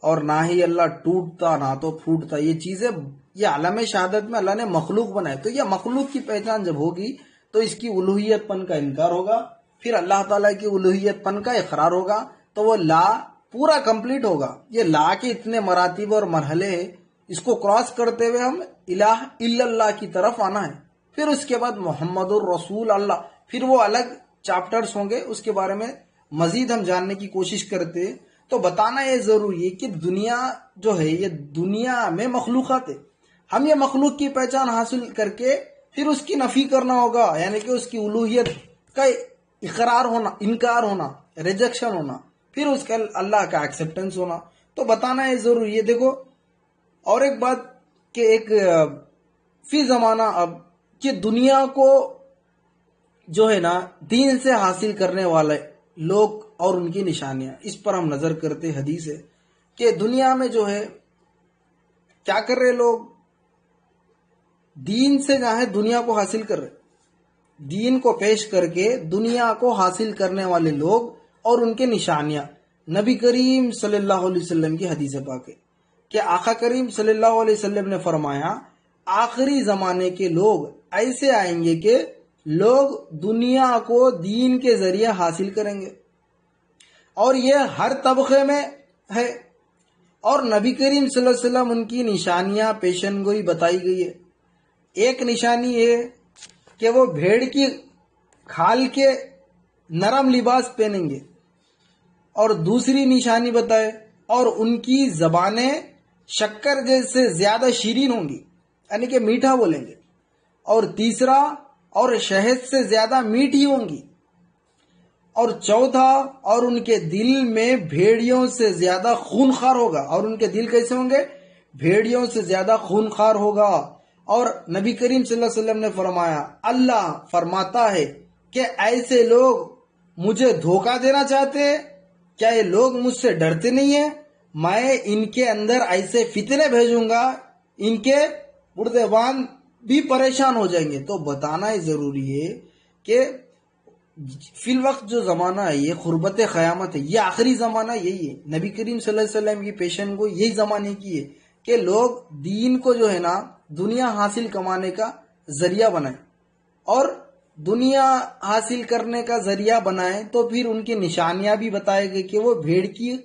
اور نہ ہی اللہ ٹوٹتا نہ تو پھوٹتا۔ یہ چیزیں یہ عالم شہادت میں اللہ نے مخلوق بنائے۔ تو یہ مخلوق کی پہچان جب ہوگی تو اس کی الوہیت پن کا انکار ہوگا، پھر اللہ تعالیٰ کی الوہیت پن کا اقرار ہوگا، تو وہ لا پورا کمپلیٹ ہوگا۔ یہ لا کے اتنے مراتب اور مرحلے ہیں، اس کو کراس کرتے ہوئے ہم الہ الا اللہ کی طرف آنا ہے۔ پھر اس کے بعد محمد الرسول اللہ، پھر وہ الگ چیپٹرز ہوں گے، اس کے بارے میں مزید ہم جاننے کی کوشش کرتے ہیں۔ تو بتانا یہ ضروری ہے کہ دنیا جو ہے یہ دنیا میں مخلوقات ہے، ہم یہ مخلوق کی پہچان حاصل کر کے پھر اس کی نفی کرنا ہوگا، یعنی کہ اس کی الوہیت کا اقرار ہونا، انکار ہونا، ریجیکشن ہونا، پھر اس کا اللہ کا ایکسیپٹنس ہونا۔ تو بتانا یہ ضروری ہے۔ دیکھو اور ایک بات کہ ایک فی زمانہ اب کہ دنیا کو جو ہے نا دین سے حاصل کرنے والے لوگ اور ان کی نشانیاں، اس پر ہم نظر کرتے۔ حدیث ہے کہ دنیا میں جو ہے کیا کر رہے لوگ؟ دین سے جہاں دنیا کو حاصل کر رہے، دین کو پیش کر کے دنیا کو حاصل کرنے والے لوگ اور ان کے نشانیاں۔ نبی کریم صلی اللہ علیہ وسلم کی حدیث پاک ہے کہ آقا کریم صلی اللہ علیہ وسلم نے فرمایا آخری زمانے کے لوگ ایسے آئیں گے کہ لوگ دنیا کو دین کے ذریعے حاصل کریں گے، اور یہ ہر طبقے میں ہے۔ اور نبی کریم صلی اللہ علیہ وسلم ان کی نشانیاں پیشن گوئی بتائی گئی ہے۔ ایک نشانی یہ کہ وہ بھیڑ کی کھال کے نرم لباس پہنیں گے، اور دوسری نشانی بتائے، اور ان کی زبانیں شکر جیسے زیادہ شیرین ہوں گی، یعنی کہ میٹھا بولیں گے. اور تیسرا، اور شہد سے زیادہ میٹھی ہوں گی. اور چوتھا، اور ان کے دل میں بھیڑیوں سے زیادہ خونخوار ہوگا. اور ان کے دل کیسے ہوں گے؟ بھیڑیوں سے زیادہ خونخوار ہوگا. اور نبی کریم صلی اللہ علیہ وسلم نے فرمایا، اللہ فرماتا ہے کہ ایسے لوگ مجھے دھوکہ دینا چاہتے ہیں، کیا یہ لوگ مجھ سے ڈرتے نہیں ہیں؟ میں ان کے اندر ایسے فتنے بھیجوں گا، ان کے بردبان بھی پریشان ہو جائیں گے. تو بتانا ہی ضروری ہے کہ فی الوقت جو زمانہ ہے یہ قربت قیامت ہے، یہ آخری زمانہ یہی ہے. نبی کریم صلی اللہ علیہ وسلم کی پیشن گوئی یہی زمانے کی ہے کہ لوگ دین کو جو ہے نا دنیا حاصل کمانے کا ذریعہ بنائیں. اور دنیا حاصل کرنے کا ذریعہ بنائیں تو پھر ان کی نشانیاں بھی بتائے گئے کہ وہ بھیڑ کی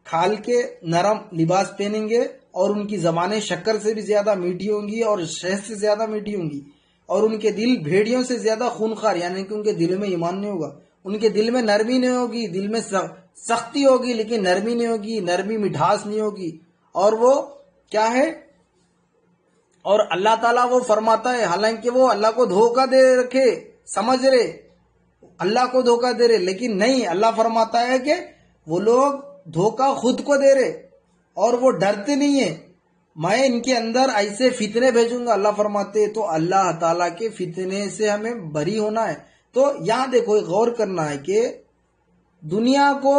کھال کے نرم لباس پہنیں گے، اور ان کی زبانیں شکر سے بھی زیادہ میٹھی ہوں گی اور شہد سے زیادہ میٹھی ہوں گی. اور ان کے دل بھیڑیوں سے زیادہ خونخوار، یعنی کہ ان کے دل میں ایمان نہیں ہوگا، ان کے دل میں نرمی نہیں ہوگی، دل میں سختی ہوگی لیکن نرمی نہیں ہوگی، نرمی مٹھاس نہیں ہوگی. اور وہ کیا ہے؟ اور اللہ تعالیٰ وہ فرماتا ہے، حالانکہ وہ اللہ کو دھوکہ دے رکھے سمجھ رہے، اللہ کو دھوکہ دے رہے، لیکن نہیں، اللہ فرماتا ہے کہ وہ لوگ دھوکہ خود کو دے رہے اور وہ ڈرتے نہیں ہیں. میں ان کے اندر ایسے فتنے بھیجوں گا، اللہ فرماتے. تو اللہ تعالیٰ کے فتنے سے ہمیں بری ہونا ہے. تو یہاں دیکھو غور کرنا ہے کہ دنیا کو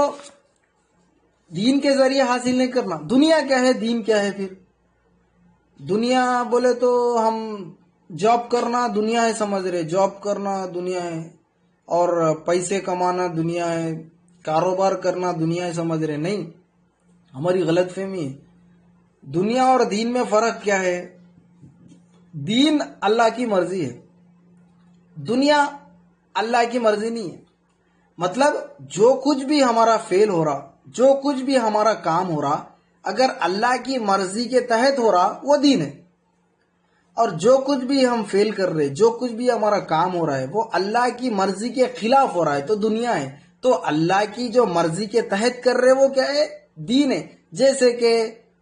دین کے ذریعے حاصل نہیں کرنا. دنیا کیا ہے، دین کیا ہے؟ پھر دنیا بولے تو ہم جاب کرنا دنیا ہے سمجھ رہے، جاب کرنا دنیا ہے، اور پیسے کمانا دنیا ہے، کاروبار کرنا دنیا ہے سمجھ رہے. نہیں، ہماری غلط فہمی ہے. دنیا اور دین میں فرق کیا ہے؟ دین اللہ کی مرضی ہے، دنیا اللہ کی مرضی نہیں ہے. مطلب جو کچھ بھی ہمارا فیل ہو رہا، جو کچھ بھی ہمارا کام ہو رہا، اگر اللہ کی مرضی کے تحت ہو رہا وہ دین ہے. اور جو کچھ بھی ہم فیل کر رہے، جو کچھ بھی ہمارا کام ہو رہا ہے وہ اللہ کی مرضی کے خلاف ہو رہا ہے تو دنیا ہے. تو اللہ کی جو مرضی کے تحت کر رہے وہ کیا ہے؟ دین ہے. جیسے کہ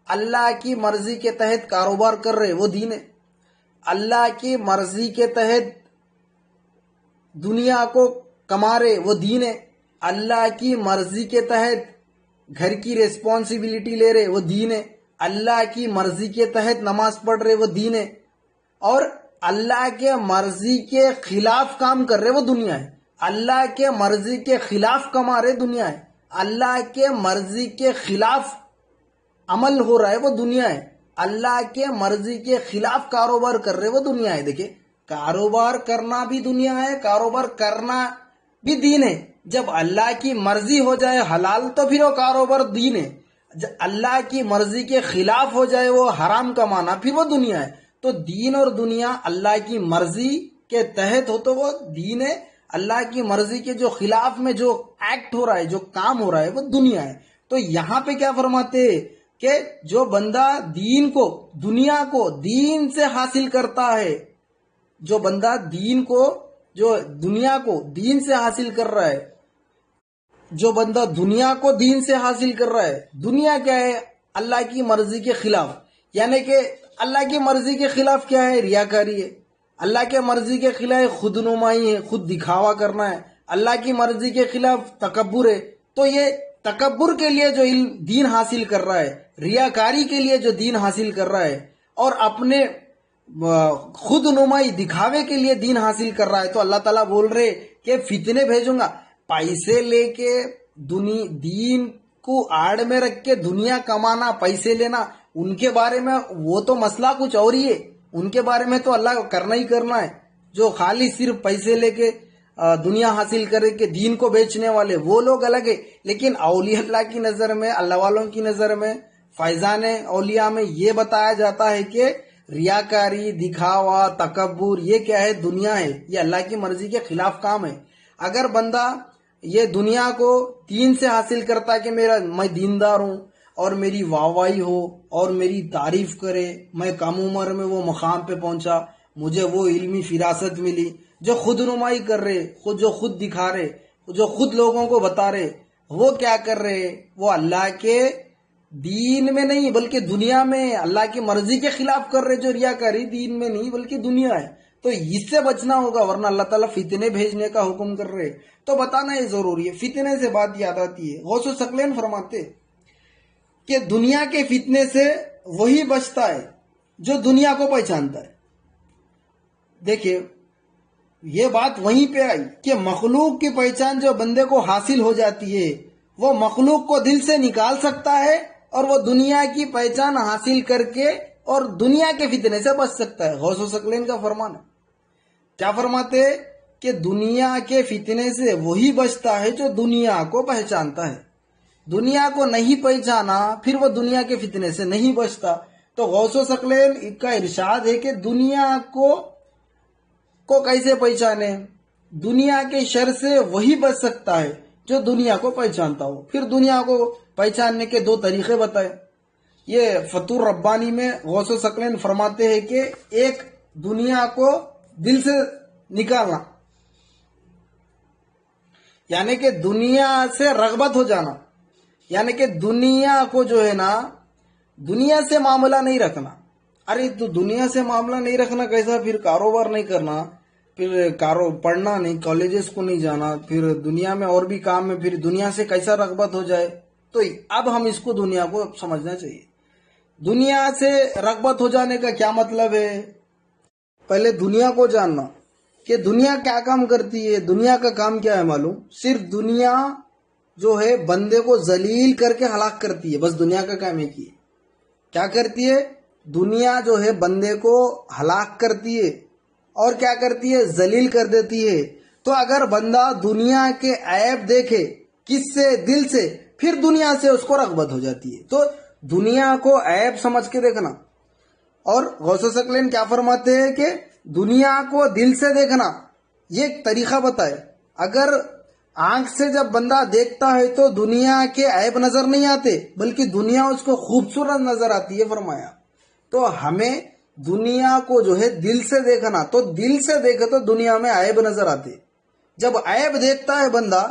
اللہ کی مرضی کے تحت کاروبار کر رہے وہ دین ہے. اللہ کی مرضی کے تحت دنیا کو کما رہے وہ دین ہے. اللہ کی مرضی کے تحت گھر کی ریسپانسبلٹی لے رہے وہ دین ہے. اللہ کی مرضی کے تحت نماز پڑھ رہے وہ دین ہے. اور اللہ کے مرضی کے خلاف کام کر رہے وہ دنیا ہے. اللہ کے مرضی کے خلاف کما رہے دنیا ہے. اللہ کے مرضی کے خلاف عمل ہو رہا ہے وہ دنیا ہے. اللہ کے مرضی کے خلاف کاروبار کر رہے وہ دنیا ہے. دیکھیں، کاروبار کرنا بھی دنیا ہے، کاروبار کرنا بھی دین ہے. جب اللہ کی مرضی ہو جائے حلال تو پھر وہ کاروبار دین ہے. جب اللہ کی مرضی کے خلاف ہو جائے وہ حرام کمانا پھر وہ دنیا ہے. تو دین اور دنیا اللہ کی مرضی کے تحت ہو تو وہ دین ہے، اللہ کی مرضی کے جو خلاف میں جو ایکٹ ہو رہا ہے، جو کام ہو رہا ہے وہ دنیا ہے. تو یہاں پہ کیا فرماتے کہ جو بندہ دین کو، دنیا کو دین سے حاصل کرتا ہے، جو بندہ دین کو، جو دنیا کو دین سے حاصل کر رہا ہے، جو بندہ دنیا کو دین سے حاصل کر رہا ہے، دنیا کیا ہے؟ اللہ کی مرضی کے خلاف. یعنی کہ اللہ کی مرضی کے خلاف کیا ہے؟ ریاکاری ہے. اللہ کے مرضی کے خلاف خود نمائی ہے، خود دکھاوا کرنا ہے. اللہ کی مرضی کے خلاف تکبر ہے. تو یہ تکبر کے لیے جو دین حاصل کر رہا ہے، ریاکاری کے لیے جو دین حاصل کر رہا ہے، اور اپنے خود نمائی دکھاوے کے لیے دین حاصل کر رہا ہے، تو اللہ تعالیٰ بول رہے کہ فتنے بھیجوں گا. پیسے لے کے دین کو آڑ میں رکھ کے دنیا کمانا، پیسے لینا، ان کے بارے میں وہ تو مسئلہ کچھ اور ہی ہے. ان کے بارے میں تو اللہ کرنا ہی کرنا ہے. جو خالی صرف پیسے لے کے دنیا حاصل کرے کے دین کو بیچنے والے وہ لوگ الگ ہے. لیکن اولیاء اللہ کی نظر میں، اللہ والوں کی نظر میں، فیضان اولیاء میں یہ بتایا جاتا ہے کہ ریاکاری، دکھاوا، تکبر یہ کیا ہے؟ دنیا ہے. یہ اللہ کی مرضی کے خلاف کام ہے. اگر بندہ یہ دنیا کو دین سے حاصل کرتا ہے کہ میں دیندار ہوں اور میری واہواہی ہو اور میری تعریف کرے، میں کم عمر میں وہ مقام پہ پہنچا، مجھے وہ علمی فراست ملی، جو خود نمائی کر رہے، جو خود دکھا رہے، جو خود لوگوں کو بتا رہے، وہ کیا کر رہے؟ وہ اللہ کے دین میں نہیں بلکہ دنیا میں اللہ کی مرضی کے خلاف کر رہے جو ریاکاری، دین میں نہیں بلکہ دنیا ہے، تو اس سے بچنا ہوگا، ورنہ اللہ تعالیٰ فتنے بھیجنے کا حکم کر رہے تو بتانا یہ ضروری ہے۔ فتنے سے بات یاد آتی ہے، غوث و ثقلین فرماتے کہ دنیا کے فتنے سے وہی بچتا ہے جو دنیا کو پہچانتا ہے۔ دیکھیے یہ بات وہیں پہ آئی کہ مخلوق کی پہچان جو بندے کو حاصل ہو جاتی ہے وہ مخلوق کو دل سے نکال سکتا ہے، اور وہ دنیا کی پہچان حاصل کر کے اور دنیا کے فتنے سے بچ سکتا ہے۔ غوث و ثقلین کا فرمان ہے، کیا فرماتے کہ دنیا کے فتنے سے وہی بچتا ہے جو دنیا کو پہچانتا ہے، دنیا کو نہیں پہچانا پھر وہ دنیا کے فتنے سے نہیں بچتا۔ تو غوث و ثقلین کا ارشاد ہے کہ دنیا کو کیسے پہچانے؟ دنیا کے شر سے وہی بچ سکتا ہے جو دنیا کو پہچانتا ہو۔ پھر دنیا کو پہچاننے کے دو طریقے بتائے۔ یہ فتور ربانی میں غوث و ثقلین فرماتے ہیں کہ ایک دنیا کو دل سے نکالنا، یعنی کہ دنیا سے رغبت ہو جانا، یعنی کہ دنیا کو جو ہے نا دنیا سے معاملہ نہیں رکھنا۔ ارے تو دنیا سے معاملہ نہیں رکھنا کیسا؟ پھر کاروبار نہیں کرنا، پھر پڑھنا نہیں، کالجز کو نہیں جانا، پھر دنیا میں اور بھی کام میں پھر دنیا سے کیسا رغبت ہو جائے؟ تو اب ہم اس کو دنیا کو سمجھنا چاہیے۔ دنیا سے رغبت ہو جانے کا کیا مطلب ہے؟ پہلے دنیا کو جاننا کہ دنیا کیا کام کرتی ہے۔ دنیا کا کام کیا ہے معلوم؟ صرف دنیا جو ہے بندے کو ذلیل کر کے ہلاک کرتی ہے، بس دنیا کا کام ایک ہی ہے۔ کیا کرتی ہے؟ دنیا جو ہے بندے کو ہلاک کرتی ہے اور کیا کرتی ہے؟ ذلیل کر دیتی ہے۔ تو اگر بندہ دنیا کے عیب دیکھے کس سے؟ دل سے، پھر دنیا سے اس کو رغبت ہو جاتی ہے۔ تو دنیا کو عیب سمجھ کے دیکھنا۔ اور غوث و ثقلین کیا فرماتے ہیں کہ دنیا کو دل سے دیکھنا، یہ ایک طریقہ بتائے۔ اگر آنکھ سے جب بندہ دیکھتا ہے تو دنیا کے عیب نظر نہیں آتے بلکہ دنیا اس کو خوبصورت نظر آتی ہے، فرمایا۔ تو ہمیں دنیا کو جو ہے دل سے دیکھنا، تو دل سے دیکھے تو دنیا میں عیب نظر آتے۔ جب عیب دیکھتا ہے بندہ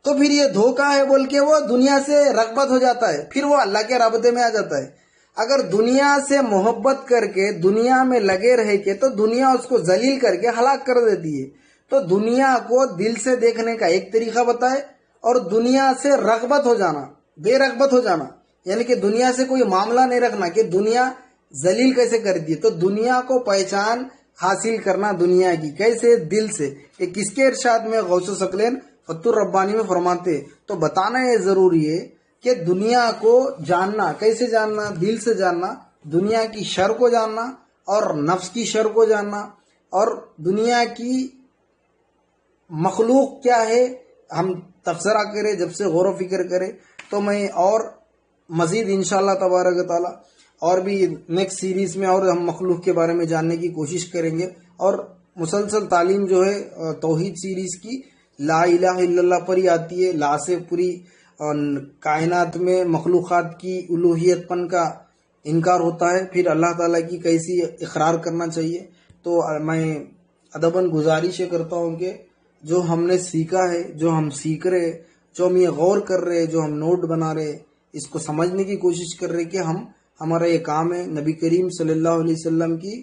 تو پھر یہ دھوکہ ہے بول کے وہ دنیا سے رغبت ہو جاتا ہے، پھر وہ اللہ کے رابطے میں آ جاتا ہے۔ اگر دنیا سے محبت کر کے دنیا میں لگے رہے کے تو دنیا اس کو ذلیل کر کے ہلاک کر دیتی ہے۔ تو دنیا کو دل سے دیکھنے کا ایک طریقہ بتائے، اور دنیا سے رغبت ہو جانا، بے رغبت ہو جانا، یعنی کہ دنیا سے کوئی معاملہ نہیں رکھنا کہ دنیا ذلیل کیسے کرتی ہے۔ تو دنیا کو پہچان حاصل کرنا دنیا کی کیسے؟ دل سے۔ یہ کس کے ارشاد میں؟ غوث و ثقلین فتور ربانی میں فرماتے۔ تو بتانا یہ ضروری ہے کہ دنیا کو جاننا، کیسے جاننا؟ دل سے جاننا، دنیا کی شر کو جاننا اور نفس کی شر کو جاننا، اور دنیا کی مخلوق کیا ہے ہم تبصرہ کرے، جب سے غور و فکر کرے تو میں اور مزید انشاءاللہ تبارک تعالی اور بھی نیکسٹ سیریز میں اور ہم مخلوق کے بارے میں جاننے کی کوشش کریں گے۔ اور مسلسل تعلیم جو ہے توحید سیریز کی لا الہ الا اللہ پر ہی آتی ہے۔ لا سے پوری کائنات میں مخلوقات کی الوہیت پن کا انکار ہوتا ہے، پھر اللہ تعالیٰ کی کیسی اقرار کرنا چاہیے۔ تو میں ادباً گزارش کرتا ہوں کہ جو ہم نے سیکھا ہے، جو ہم سیکھ رہے، جو ہم یہ غور کر رہے، جو ہم نوٹ بنا رہے، اس کو سمجھنے کی کوشش کر رہے کہ ہمارا یہ کام ہے۔ نبی کریم صلی اللہ علیہ وسلم کی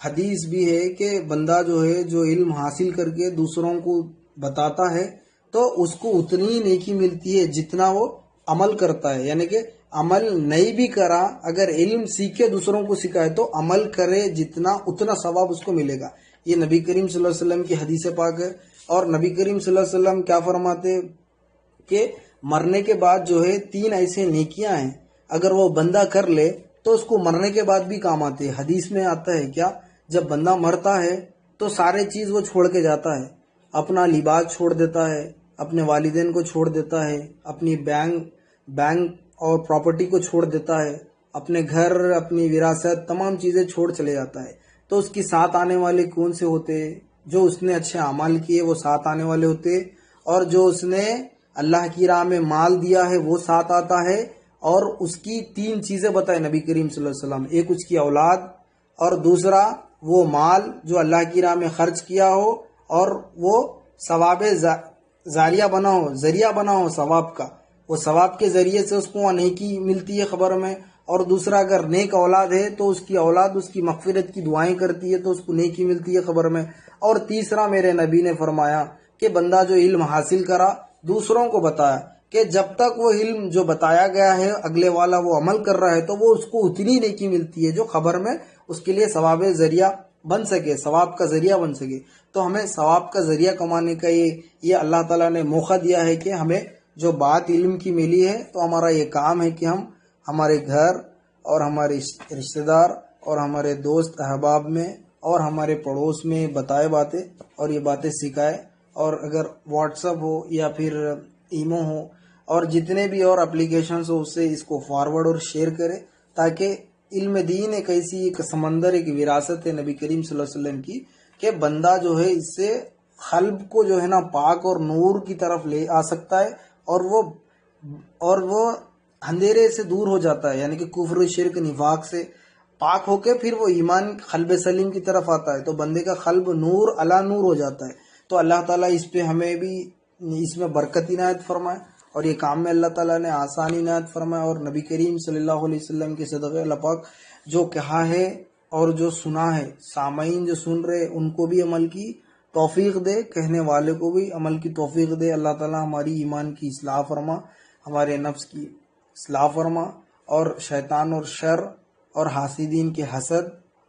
حدیث بھی ہے کہ بندہ جو ہے جو علم حاصل کر کے دوسروں کو بتاتا ہے تو اس کو اتنی نیکی ملتی ہے جتنا وہ عمل کرتا ہے، یعنی کہ عمل نہیں بھی کرا، اگر علم سیکھے دوسروں کو سکھائے تو عمل کرے جتنا اتنا ثواب اس کو ملے گا۔ یہ نبی کریم صلی اللہ علیہ وسلم کی حدیث پاک ہے۔ اور نبی کریم صلی اللہ علیہ وسلم کیا فرماتے کہ مرنے کے بعد جو ہے 3 ایسے نیکیاں ہیں، اگر وہ بندہ کر لے تو اس کو مرنے کے بعد بھی کام آتے ہیں۔ حدیث میں آتا ہے کیا، جب بندہ مرتا ہے تو سارے چیز وہ چھوڑ کے جاتا ہے، اپنا لباس چھوڑ دیتا ہے، اپنے والدین کو چھوڑ دیتا ہے، اپنی بینک اور پراپرٹی کو چھوڑ دیتا ہے، اپنے گھر، اپنی وراثت، تمام چیزیں چھوڑ چلے جاتا ہے۔ تو اس کی ساتھ آنے والے کون سے ہوتے؟ جو اس نے اچھے اعمال کیے وہ ساتھ آنے والے ہوتے، اور جو اس نے اللہ کی راہ میں مال دیا ہے وہ ساتھ آتا ہے۔ اور اس کی 3 چیزیں بتائے نبی کریم صلی اللہ علیہ وسلم، ایک اس کی اولاد، اور دوسرا وہ مال جو اللہ کی راہ میں خرچ کیا ہو اور وہ ثواب ذریعہ بنا ہو ثواب کا، وہ ثواب کے ذریعے سے اس کو نیکی ملتی ہے قبر میں، اور دوسرا اگر نیک اولاد ہے تو اس کی اولاد اس کی مغفرت کی دعائیں کرتی ہے تو اس کو نیکی ملتی ہے قبر میں۔ اور تیسرا میرے نبی نے فرمایا کہ بندہ جو علم حاصل کرا دوسروں کو بتایا، کہ جب تک وہ علم جو بتایا گیا ہے اگلے والا وہ عمل کر رہا ہے تو وہ اس کو اتنی نیکی ملتی ہے جو خبر میں اس کے لیے ثواب ذریعہ بن سکے، ثواب کا ذریعہ بن سکے۔ تو ہمیں ثواب کا ذریعہ کمانے کا یہ اللہ تعالیٰ نے موقع دیا ہے کہ ہمیں جو بات علم کی ملی ہے تو ہمارا یہ کام ہے کہ ہم ہمارے گھر اور ہمارے رشتہ دار اور ہمارے دوست احباب میں اور ہمارے پڑوس میں بتائے باتیں اور یہ باتیں سکھائے، اور اگر واٹس ایپ ہو یا پھر ایمو ہو اور جتنے بھی اور اپلیکیشنز ہو اس سے اس کو فارورڈ اور شیئر کرے، تاکہ علم دین ایک ایسی ایک سمندر ایک وراثت ہے نبی کریم صلی اللہ علیہ وسلم کی کہ بندہ جو ہے اس سے قلب کو جو ہے نا پاک اور نور کی طرف لے آ سکتا ہے، اور وہ اندھیرے سے دور ہو جاتا ہے، یعنی کہ کفر شرک نفاق سے پاک ہو کے پھر وہ ایمان قلب سلیم کی طرف آتا ہے، تو بندے کا قلب نور علی نور ہو جاتا ہے۔ تو اللہ تعالیٰ اس پہ ہمیں بھی اس میں برکت عنایت فرمائے، اور یہ کام میں اللہ تعالیٰ نے آسانی عنایت فرمائے، اور نبی کریم صلی اللہ علیہ وسلم کے صدقے اللہ پاک جو کہا ہے اور جو سنا ہے، سامعین جو سن رہے ان کو بھی عمل کی توفیق دے، کہنے والے کو بھی عمل کی توفیق دے۔ اللہ تعالیٰ ہماری ایمان کی اصلاح فرما، ہمارے نفس کی اصلاح فرما، اور شیطان اور شر اور حاسدین کے حسد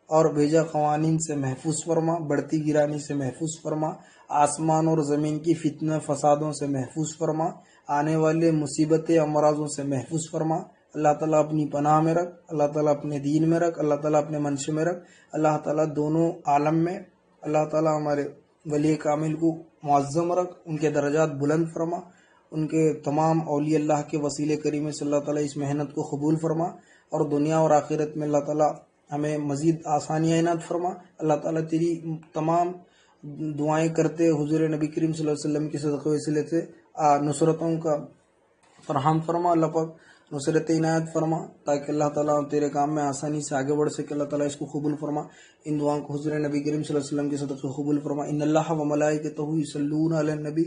اور بیجا قوانین سے محفوظ فرما، بڑھتی گرانی سے محفوظ فرما، آسمان اور زمین کی فتنہ فسادوں سے محفوظ فرما، آنے والے مصیبتیں امراضوں سے محفوظ فرما۔ اللہ تعالیٰ اپنی پناہ میں رکھ، اللہ تعالیٰ اپنے دین میں رکھ، اللہ تعالیٰ اپنے منش میں رکھ، اللہ تعالیٰ دونوں عالم میں اللہ تعالیٰ ہمارے ولی کامل کو معظم رکھ، ان کے درجات بلند فرما، ان کے تمام اولیاء اللہ کے وسیلے کریمے سے اللہ تعالیٰ اس محنت کو قبول فرما، اور دنیا اور آخرت میں اللہ تعالیٰ ہمیں مزید آسانیاں عنایت فرما۔ اللہ تعالیٰ تیری تمام دعائیں کرتے حضور نبی کریم صلی اللہ علیہ وسلم کے صدقے وسیلے سے نصرتوں کا فراہم فرما، اللہ پاک نصرت عنایت فرما، تاکہ اللہ تعالیٰ تیرے کام میں آسانی سے آگے بڑھ سکے۔ اللہ تعالیٰ اس کو قبول فرما، ان دعاؤں کو حضور نبی کریم صلی اللہ علیہ وسلم کے صدقے قبول فرما۔ ان اللہ و ملائکتہ یصلون علی النبی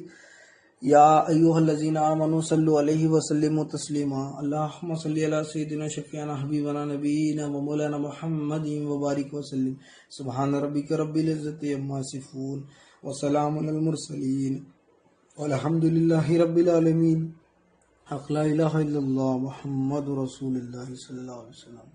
یا ایھا الذین آمنوا صلوا علیہ وسلموا تسلیما۔ اللہم صلی علی سیدنا شفیعنا حبیبنا نبینا و مولانا محمد وبارک وسلم۔ سبحان ربک رب العزت عما یصفون وسلام علی المرسلین والحمد للہ رب العالمین۔ حق لا الہ الا اللہ محمد رسول اللہ صلی اللہ علیہ وسلم۔